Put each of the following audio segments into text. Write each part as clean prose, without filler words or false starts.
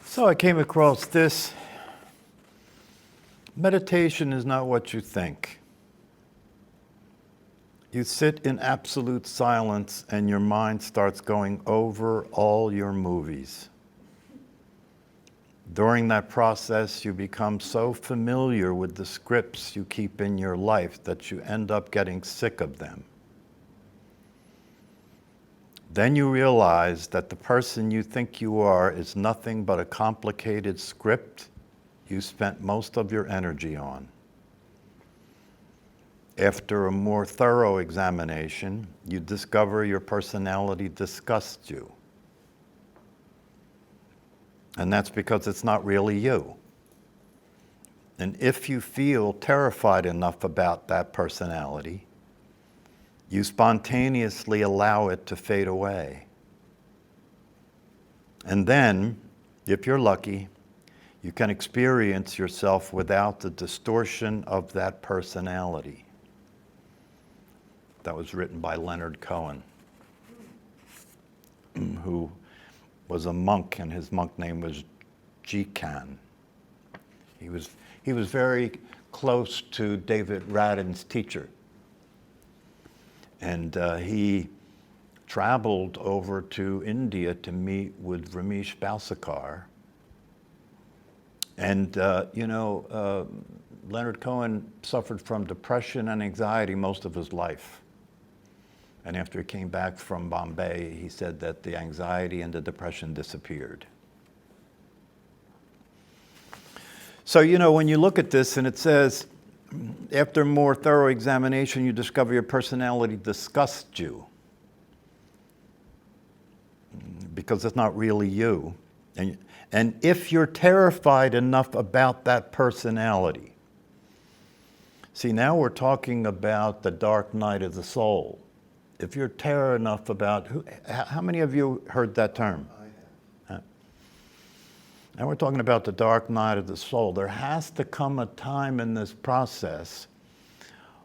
So I came across this. Meditation is not what you think. You sit in absolute silence and your mind starts going over all your movies. During that process, you become so familiar with the scripts you keep in your life that you end up getting sick of them. Then you realize that the person you think you are is nothing but a complicated script you spent most of your energy on. After a more thorough examination, you discover your personality disgusts you. And that's because it's not really you. And if you feel terrified enough about that personality, you spontaneously allow it to fade away. And then, if you're lucky, you can experience yourself without the distortion of that personality. That was written by Leonard Cohen, who was a monk, and his monk name was Jikan. He was very close to David Radin's teacher. And he traveled over to India to meet with Ramesh Balsekar. And, Leonard Cohen suffered from depression and anxiety most of his life. And after he came back from Bombay, he said that the anxiety and the depression disappeared. So, when you look at this and it says, after more thorough examination, you discover your personality disgusts you because it's not really you. And if you're terrified enough about that personality, see, now we're talking about the dark night of the soul. If you're terror enough about, how many of you heard that term? I have. Now we're talking about the dark night of the soul. There has to come a time in this process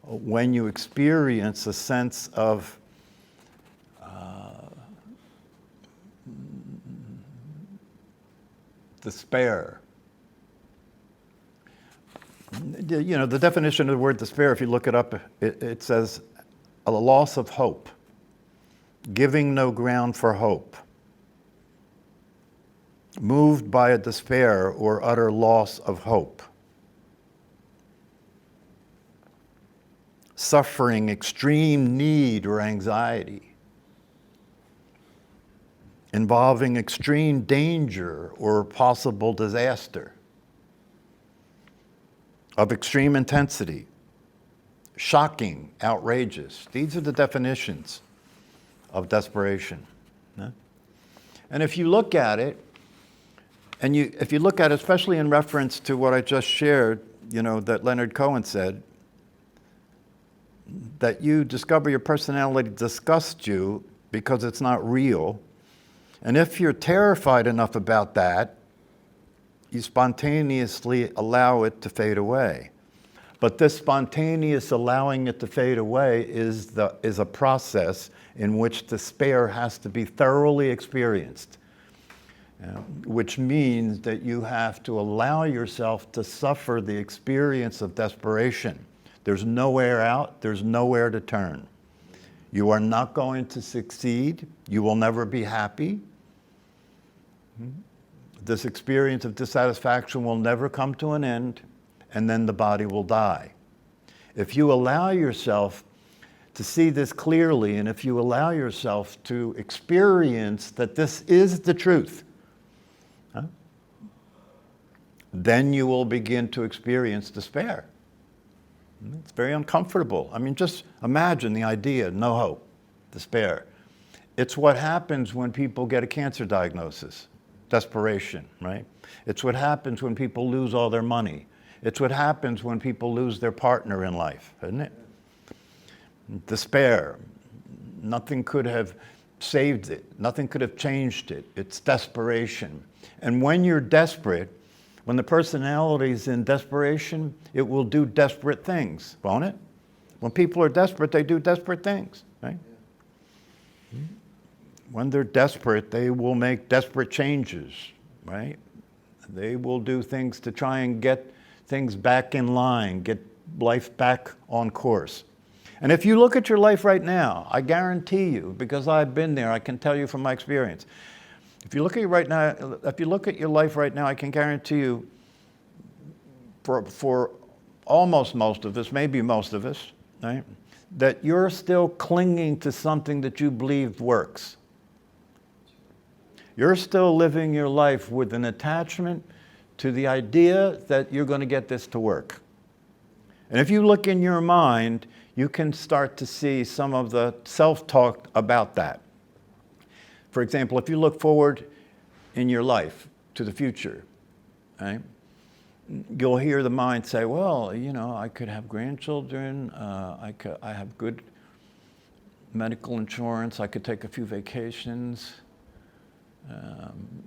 when you experience a sense of despair. The definition of the word despair, if you look it up, it says a loss of hope, giving no ground for hope, moved by a despair or utter loss of hope, suffering extreme need or anxiety, involving extreme danger or possible disaster, of extreme intensity, shocking, outrageous. These are the definitions of desperation. And if you look at it, if you look at it, especially in reference to what I just shared, that Leonard Cohen said, that you discover your personality disgusts you because it's not real. And if you're terrified enough about that, you spontaneously allow it to fade away. But this spontaneous allowing it to fade away is a process in which despair has to be thoroughly experienced, which means that you have to allow yourself to suffer the experience of desperation. There's nowhere out, there's nowhere to turn. You are not going to succeed. You will never be happy. This experience of dissatisfaction will never come to an end, and then the body will die. If you allow yourself to see this clearly, and if you allow yourself to experience that this is the truth, then you will begin to experience despair. It's very uncomfortable. Just imagine the idea, no hope, despair. It's what happens when people get a cancer diagnosis, desperation, right? It's what happens when people lose all their money. It's what happens when people lose their partner in life, isn't it? Despair. Nothing could have saved it. Nothing could have changed it. It's desperation. And when you're desperate, when the personality is in desperation, it will do desperate things, won't it? When people are desperate, they do desperate things, right? When they're desperate, they will make desperate changes, right? They will do things to try and get things back in line, get life back on course. And if you look at your life right now, I guarantee you, because I've been there, I can tell you from my experience. If you look at your life right now, I can guarantee you, for almost most of us, maybe most of us, right, that you're still clinging to something that you believe works. You're still living your life with an attachment to the idea that you're going to get this to work. And if you look in your mind, you can start to see some of the self-talk about that. For example, if you look forward in your life to the future, right, you'll hear the mind say, well, you know, I could have grandchildren, I have good medical insurance, I could take a few vacations.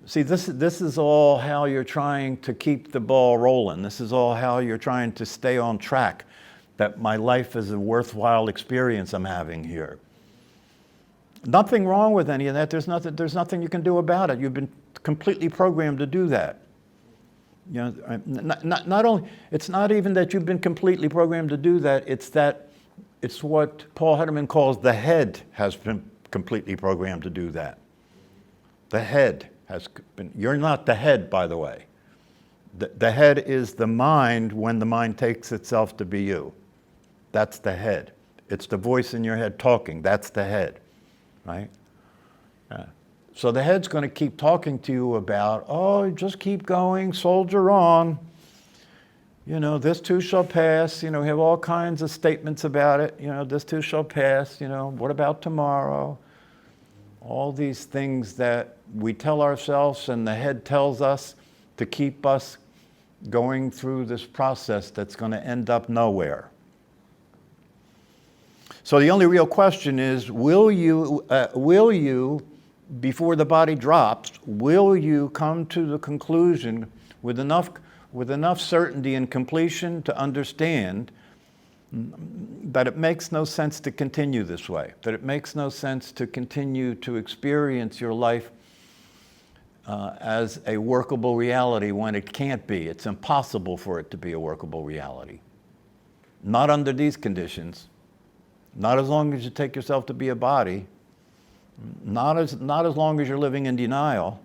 See, this is all how you're trying to keep the ball rolling. This is all how you're trying to stay on track, that my life is a worthwhile experience I'm having here. Nothing wrong with any of that. There's nothing you can do about it. You've been completely programmed to do that. You know, not only, it's not even that you've been completely programmed to do that, it's what Paul Hederman calls the head has been completely programmed to do that. The head has been, you're not the head, by the way. The head is the mind when the mind takes itself to be you. That's the head. It's the voice in your head talking. That's the head, right? So the head's going to keep talking to you about, oh, just keep going, soldier on. You know, this too shall pass. You know, we have all kinds of statements about it. You know, this too shall pass. You know, what about tomorrow? All these things that we tell ourselves and the head tells us to keep us going through this process that's going to end up nowhere. So the only real question is, will you, before the body drops, will you come to the conclusion with enough certainty and completion to understand that it makes no sense to continue this way, that it makes no sense to continue to experience your life as a workable reality when it can't be. It's impossible for it to be a workable reality. Not under these conditions, not as long as you take yourself to be a body, not as long as you're living in denial.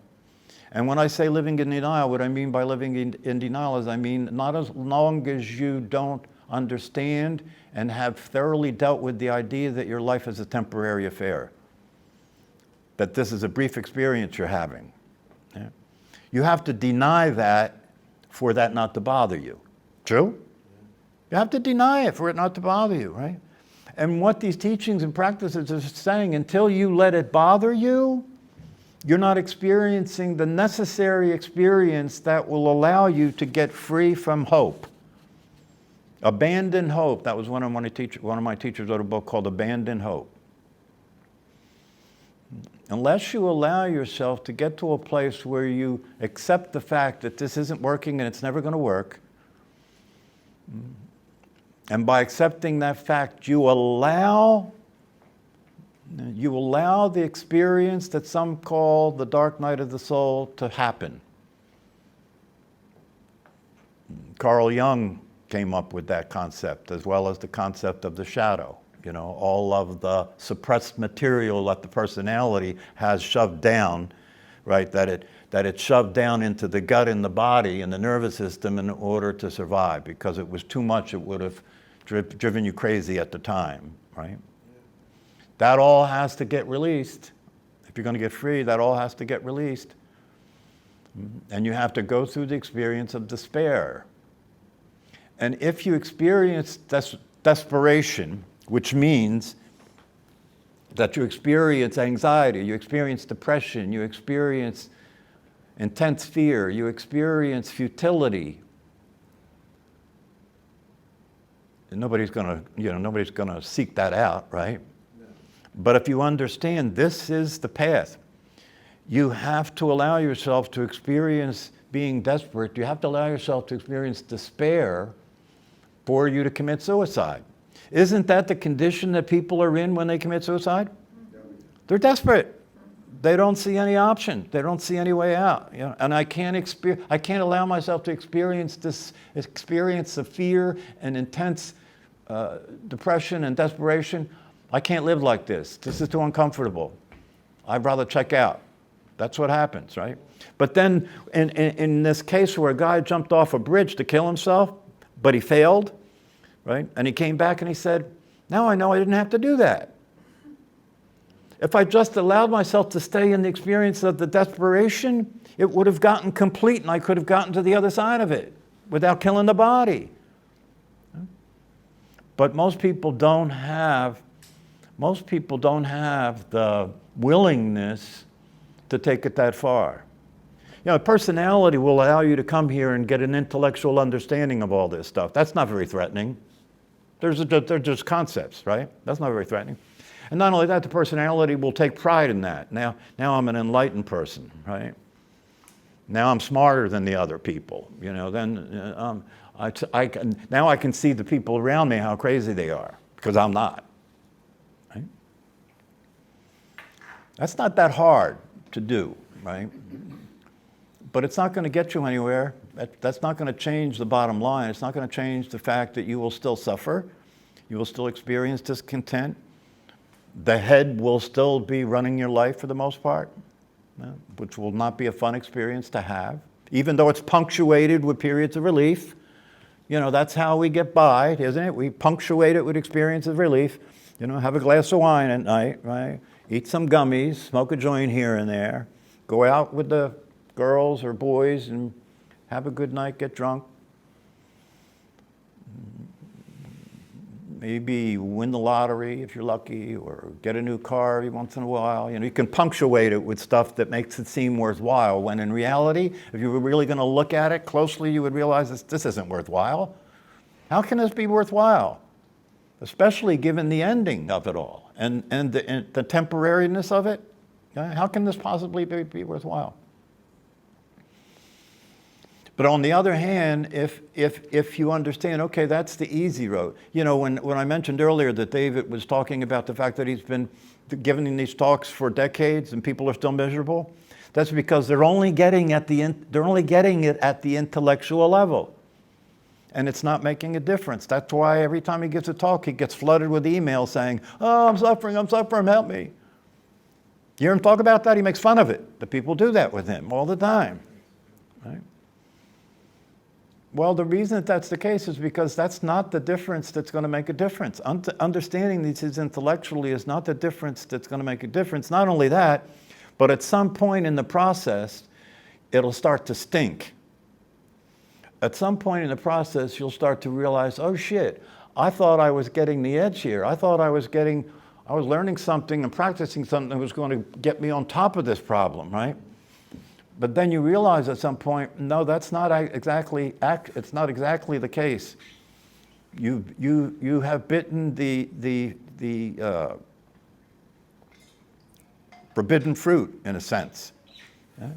And when I say living in denial, what I mean by living in denial is I mean not as long as you don't understand and have thoroughly dealt with the idea that your life is a temporary affair, that this is a brief experience you're having. Yeah? You have to deny that for that not to bother you. True? You have to deny it for it not to bother you, right? And what these teachings and practices are saying, until you let it bother you, you're not experiencing the necessary experience that will allow you to get free from hope. Abandon hope. That was one of my teachers wrote a book called Abandon Hope. Unless you allow yourself to get to a place where you accept the fact that this isn't working and it's never going to work, and by accepting that fact, you allow the experience that some call the dark night of the soul to happen. Carl Jung came up with that concept, as well as the concept of the shadow. You know, all of the suppressed material that the personality has shoved down, right? That it shoved down into the gut and the body and the nervous system in order to survive, because it was too much. It would have driven you crazy at the time, right? That all has to get released. If you're going to get free, that all has to get released. And you have to go through the experience of despair. And if you experience desperation, which means that you experience anxiety, you experience depression, you experience intense fear, you experience futility, and nobody's going to seek that out, right? No. But if you understand this is the path, you have to allow yourself to experience being desperate. You have to allow yourself to experience despair for you to commit suicide. Isn't that the condition that people are in when they commit suicide? They're desperate. They don't see any option. They don't see any way out. You know? And I can't allow myself to experience this experience of fear and intense depression and desperation. I can't live like this. This is too uncomfortable. I'd rather check out. That's what happens, right? But then in this case where a guy jumped off a bridge to kill himself, but he failed, right? And he came back and he said, now I know I didn't have to do that. If I just allowed myself to stay in the experience of the desperation, it would have gotten complete and I could have gotten to the other side of it without killing the body. But most people don't have the willingness to take it that far. You know, personality will allow you to come here and get an intellectual understanding of all this stuff. That's not very threatening. They're just concepts, right? That's not very threatening. And not only that, the personality will take pride in that. Now I'm an enlightened person, right? Now I'm smarter than the other people. You know, then now I can see the people around me how crazy they are because I'm not. Right? That's not that hard to do, right? But it's not going to get you anywhere. That's not going to change the bottom line. It's not going to change the fact that you will still suffer. You will still experience discontent. The head will still be running your life for the most part, which will not be a fun experience to have, even though it's punctuated with periods of relief. You know, that's how we get by, isn't it? We punctuate it with experiences of relief. You know, have a glass of wine at night, right? Eat some gummies, smoke a joint here and there, go out with the girls or boys and have a good night, get drunk. Maybe win the lottery if you're lucky, or get a new car every once in a while. You know, you can punctuate it with stuff that makes it seem worthwhile, when in reality, if you were really going to look at it closely, you would realize this isn't worthwhile. How can this be worthwhile? Especially given the ending of it all and the temporariness of it. How can this possibly be worthwhile? But on the other hand, if you understand, okay, that's the easy road. You know, when I mentioned earlier that David was talking about the fact that he's been giving these talks for decades and people are still miserable, that's because they're only getting it at the intellectual level. And it's not making a difference. That's why every time he gives a talk, he gets flooded with emails saying, oh, I'm suffering, help me. You hear him talk about that? He makes fun of it. The people do that with him all the time, right? Well, the reason that's the case is because that's not the difference that's going to make a difference. Understanding these intellectually is not the difference that's going to make a difference. Not only that, but at some point in the process, it'll start to stink. At some point in the process, you'll start to realize, oh shit, I thought I was getting the edge here. I thought I was learning something and practicing something that was going to get me on top of this problem, right? But then you realize at some point, no, that's not exactly, it's not exactly the case. You have bitten the forbidden fruit, in a sense. Yeah?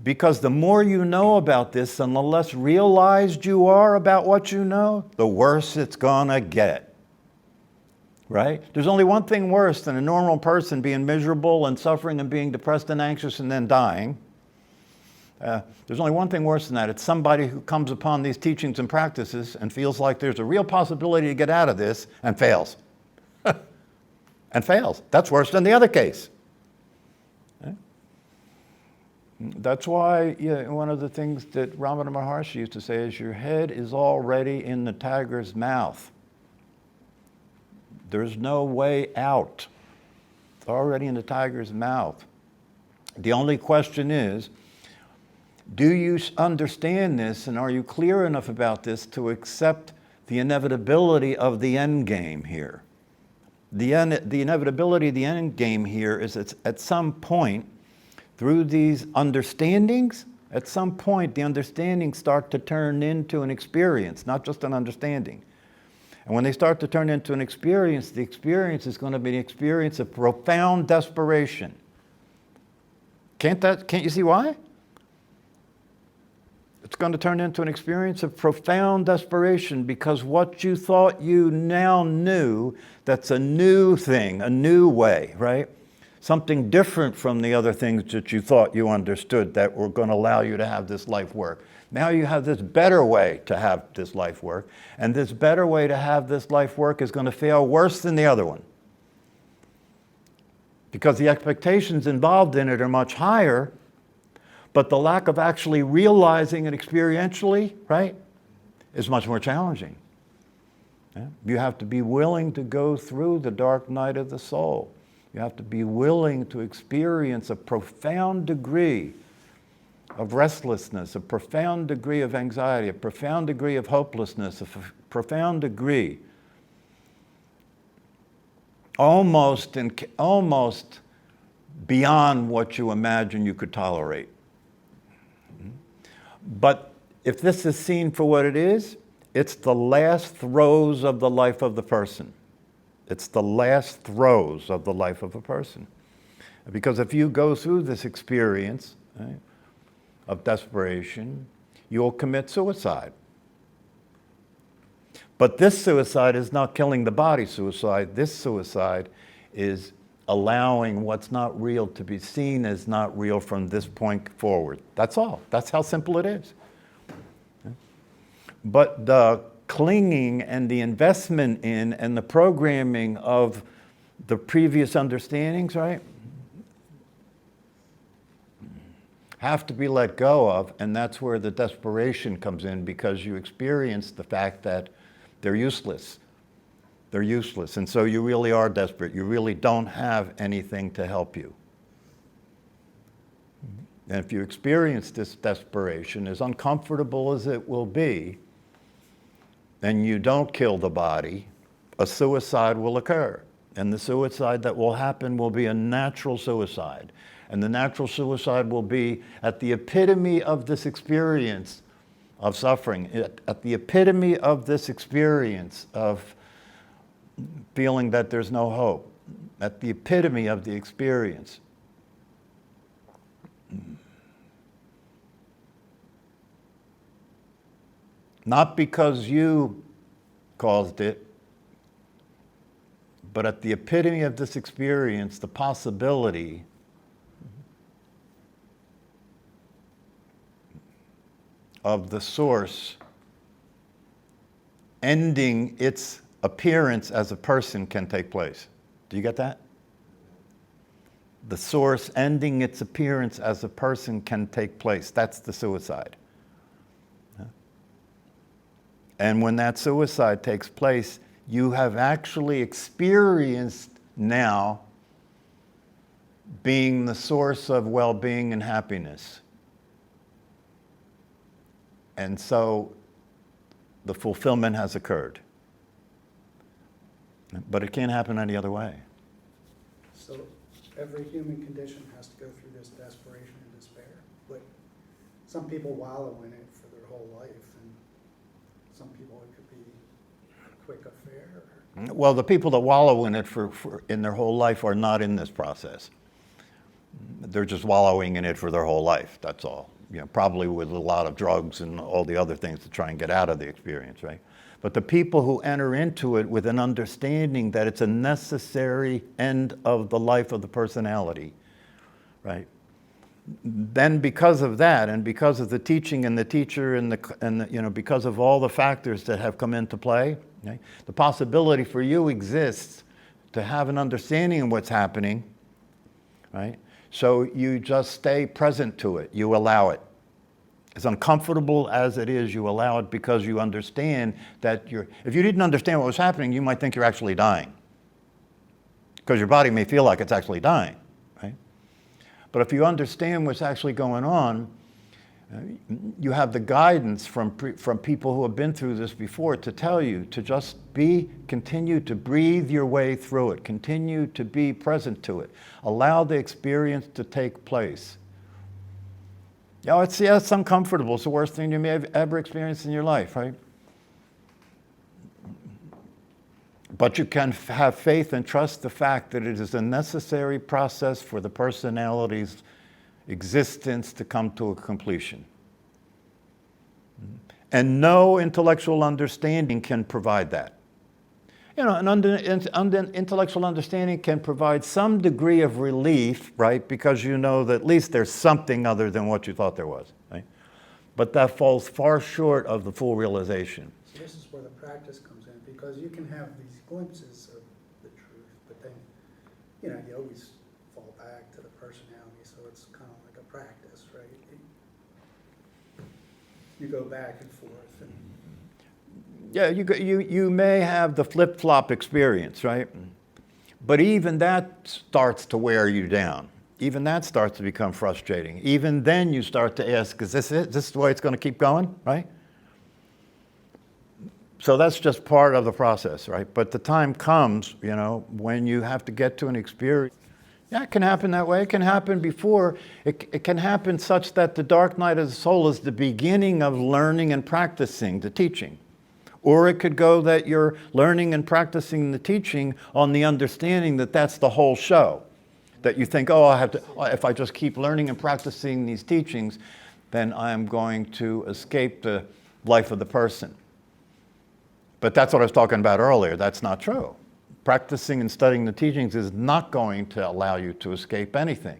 Because the more you know about this and the less realized you are about what you know, the worse it's gonna get. Right? There's only one thing worse than a normal person being miserable and suffering and being depressed and anxious and then dying. There's only one thing worse than that. It's somebody who comes upon these teachings and practices and feels like there's a real possibility to get out of this and fails. And fails. That's worse than the other case. Okay? That's why one of the things that Ramana Maharshi used to say is your head is already in the tiger's mouth. There's no way out. It's already in the tiger's mouth. The only question is, do you understand this, and are you clear enough about this to accept the inevitability of the end game here? The inevitability of the end game here is at some point, through these understandings, at some point the understandings start to turn into an experience, not just an understanding. And when they start to turn into an experience, the experience is going to be an experience of profound desperation. Can't you see why? It's going to turn into an experience of profound desperation because what you thought you now knew, that's a new thing, a new way, right? something different from the other things that you thought you understood that were going to allow you to have this life work. Now you have this better way to have this life work, and this better way to have this life work is going to fail worse than the other one. Because the expectations involved in it are much higher, but the lack of actually realizing it experientially, right, is much more challenging. Yeah? You have to be willing to go through the dark night of the soul. You have to be willing to experience a profound degree of restlessness, a profound degree of anxiety, a profound degree of hopelessness, a profound degree almost beyond what you imagine you could tolerate. But if this is seen for what it is, it's the last throes of the life of the person. It's the last throes of the life of a person. Because if you go through this experience, right, of desperation, you'll commit suicide. But this suicide is not killing the body suicide. This suicide is allowing what's not real to be seen as not real from this point forward. That's all. That's how simple it is. But the clinging and the investment in and the programming of the previous understandings, right, have to be let go of, and that's where the desperation comes in, because you experience the fact that they're useless. They're useless, and so you really are desperate. You really don't have anything to help you. And if you experience this desperation, as uncomfortable as it will be, and you don't kill the body, a suicide will occur. And the suicide that will happen will be a natural suicide. And the natural suicide will be at the epitome of this experience of suffering, at the epitome of this experience of feeling that there's no hope, at the epitome of the experience. Not because you caused it, but at the epitome of this experience, the possibility of the source ending its appearance as a person can take place. Do you get that? The source ending its appearance as a person can take place. That's the suicide. And when that suicide takes place, you have actually experienced now being the source of well-being and happiness. And so the fulfillment has occurred. But it can't happen any other way. So every human condition has to go through this desperation and despair. But some people wallow in it for their whole life, and some people it could be a quick affair. Well, the people that wallow in it in their whole life are not in this process. They're just wallowing in it for their whole life, that's all. You know, probably with a lot of drugs and all the other things to try and get out of the experience, right? But the people who enter into it with an understanding that it's a necessary end of the life of the personality, right? Then because of that, and because of the teaching and the teacher and the you know, because of all the factors that have come into play, right, the possibility for you exists to have an understanding of what's happening, right? So you just stay present to it. You allow it. As uncomfortable as it is, you allow it because you understand that if you didn't understand what was happening, you might think you're actually dying. Because your body may feel like it's actually dying, right? But if you understand what's actually going on, you have the guidance from people who have been through this before to tell you to just continue to breathe your way through it. Continue to be present to it. Allow the experience to take place. You know, it's uncomfortable. It's the worst thing you may have ever experienced in your life, right? But you can have faith and trust the fact that it is a necessary process for the personality's existence to come to a completion. And no intellectual understanding can provide that. an intellectual understanding can provide some degree of relief, right? Because you know that at least there's something other than what you thought there was, right? But that falls far short of the full realization. So this is where the practice comes in, because you can have these glimpses of the truth, but then, you always fall back to the personality, so it's kind of like a practice, right? You go back and forth. And Yeah, you may have the flip-flop experience, right? But even that starts to wear you down. Even that starts to become frustrating. Even then you start to ask, is this it? Is this the way it's going to keep going, right? So that's just part of the process, right? But the time comes, when you have to get to an experience. Yeah, it can happen that way. It can happen before. It can happen such that the dark night of the soul is the beginning of learning and practicing the teaching. Or it could go that you're learning and practicing the teaching on the understanding that that's the whole show. That you think, if I just keep learning and practicing these teachings, then I'm going to escape the life of the person. But that's what I was talking about earlier. That's not true. Practicing and studying the teachings is not going to allow you to escape anything.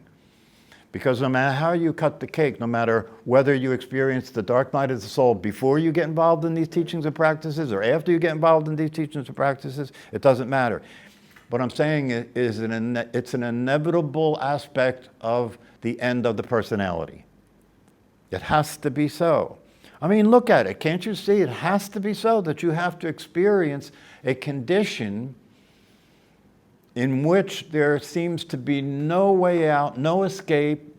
Because no matter how you cut the cake, no matter whether you experience the dark night of the soul before you get involved in these teachings and practices or after you get involved in these teachings and practices, it doesn't matter. What I'm saying is it's an inevitable aspect of the end of the personality. It has to be so. I mean, look at it. Can't you see? It has to be so that you have to experience a condition in which there seems to be no way out, no escape.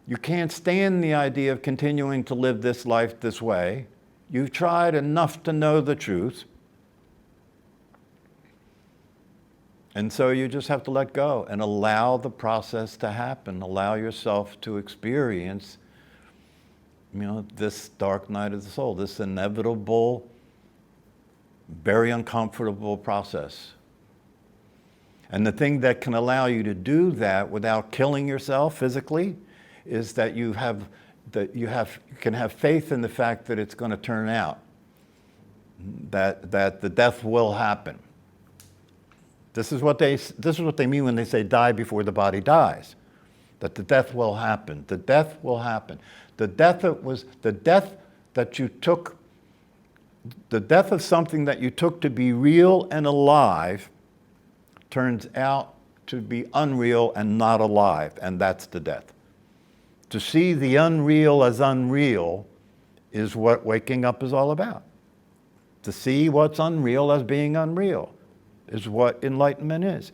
You can't stand the idea of continuing to live this life this way. You've tried enough to know the truth. And so you just have to let go and allow the process to happen. Allow yourself to experience, this dark night of the soul, this inevitable, very uncomfortable process. And the thing that can allow you to do that without killing yourself physically is that you can have faith in the fact that it's going to turn out, that the death will happen. This is what they mean when they say die before the body dies. That the death will happen. The death will happen. The death of something that you took to be real and alive turns out to be unreal and not alive, and that's the death. To see the unreal as unreal is what waking up is all about. To see what's unreal as being unreal is what enlightenment is.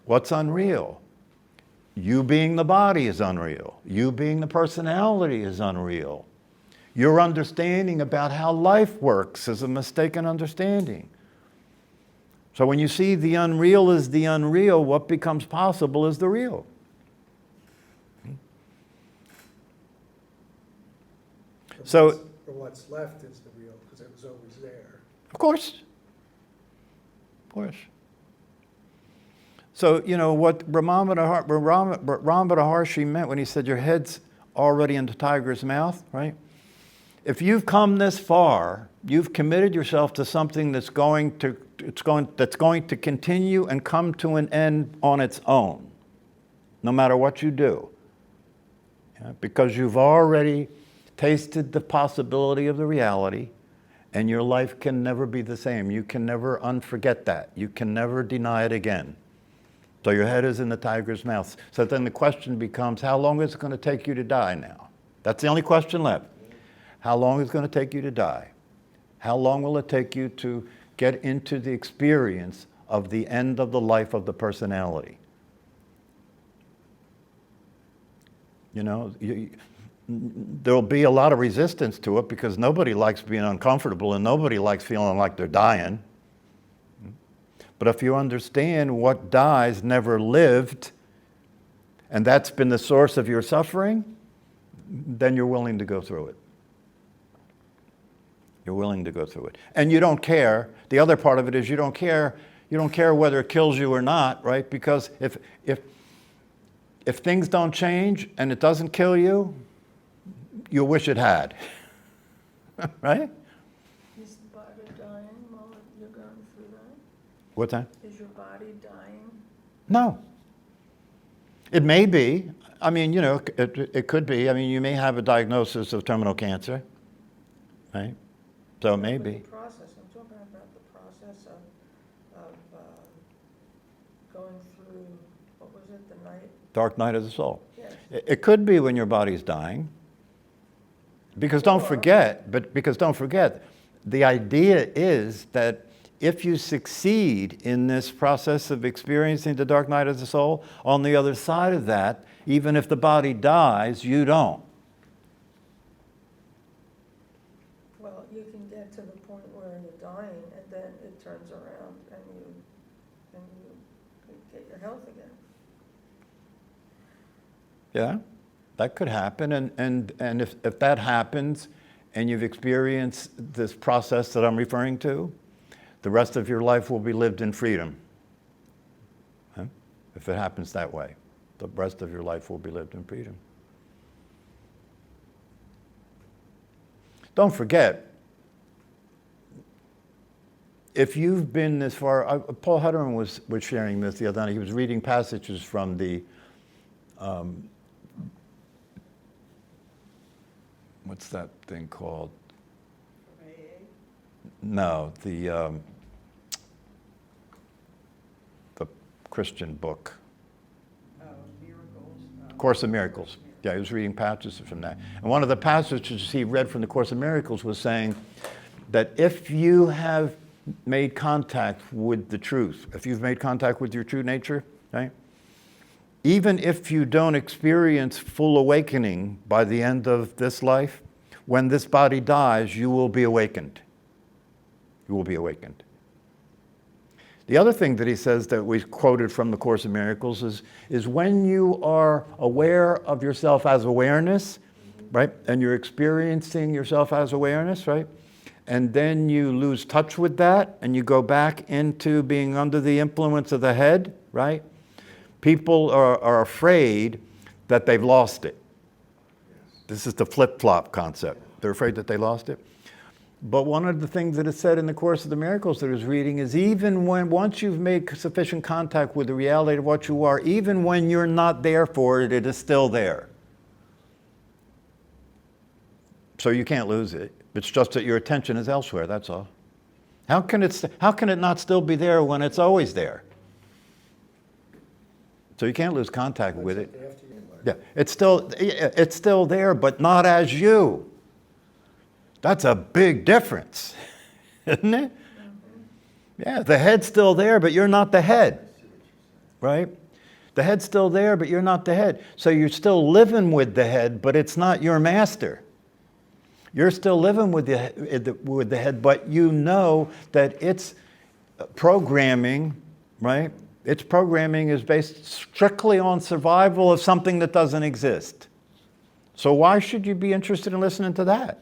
What's unreal? You being the body is unreal. You being the personality is unreal. Your understanding about how life works is a mistaken understanding. So when you see the unreal as the unreal, what becomes possible is the real. So, what's left is the real, because it was always there. Of course. So, what Ramana Maharshi meant when he said your head's already in the tiger's mouth, right? If you've come this far, you've committed yourself to something that's going to continue and come to an end on its own, no matter what you do. Because you've already tasted the possibility of the reality, and your life can never be the same. You can never unforget that. You can never deny it again. So your head is in the tiger's mouth. So then the question becomes, how long is it going to take you to die now? That's the only question left. How long is it going to take you to die? How long will it take you to get into the experience of the end of the life of the personality? There'll be a lot of resistance to it because nobody likes being uncomfortable and nobody likes feeling like they're dying. But if you understand what dies never lived, and that's been the source of your suffering, then you're willing to go through it. You're willing to go through it. And you don't care. The other part of it is you don't care whether it kills you or not, right? Because if things don't change and it doesn't kill you, you'll wish it had. Right? Is the body dying while you're going through that? What's that? Is your body dying? No. It may be. I mean, you know, it could be. I mean, you may have a diagnosis of terminal cancer, right? So it may But the be. process, I'm talking about the process of going through, what was it, the night? Dark night of the soul. Yes. It could be when your body's dying. Because don't forget, the idea is that if you succeed in this process of experiencing the dark night of the soul, on the other side of that, even if the body dies, you don't. Well, you can get to the point where you're dying and then it turns around and you get your health again. Yeah, that could happen. And if that happens and you've experienced this process that I'm referring to, the rest of your life will be lived in freedom. Huh? If it happens that way, the rest of your life will be lived in freedom. Don't forget, if you've been this far, Paul Hutterman was sharing this the other night. He was reading passages from the, what's that thing called? No, the Christian book. Course of Miracles. Yeah, he was reading passages from that. And one of the passages he read from the Course of Miracles was saying that if you have made contact with the truth, if you've made contact with your true nature, right? Even if you don't experience full awakening by the end of this life, when this body dies, you will be awakened. You will be awakened. The other thing that he says that we quoted from the Course of Miracles is when you are aware of yourself as awareness, right? And you're experiencing yourself as awareness, right? And then you lose touch with that and you go back into being under the influence of the head, right? People are afraid that they've lost it. This is the flip-flop concept. They're afraid that they lost it. But one of the things that is said in the Course of the Miracles that I was reading is even once you've made sufficient contact with the reality of what you are, even when you're not there for it, it is still there. So you can't lose it. It's just that your attention is elsewhere, that's all. How can it not still be there when it's always there? So you can't lose contact with it. Yeah, it's still there, but not as you. That's a big difference, isn't it? Yeah, the head's still there, but you're not the head, right? The head's still there, but you're not the head. So you're still living with the head, but it's not your master. You're still living with the head, but you know that its programming, right? Its programming is based strictly on survival of something that doesn't exist. So why should you be interested in listening to that?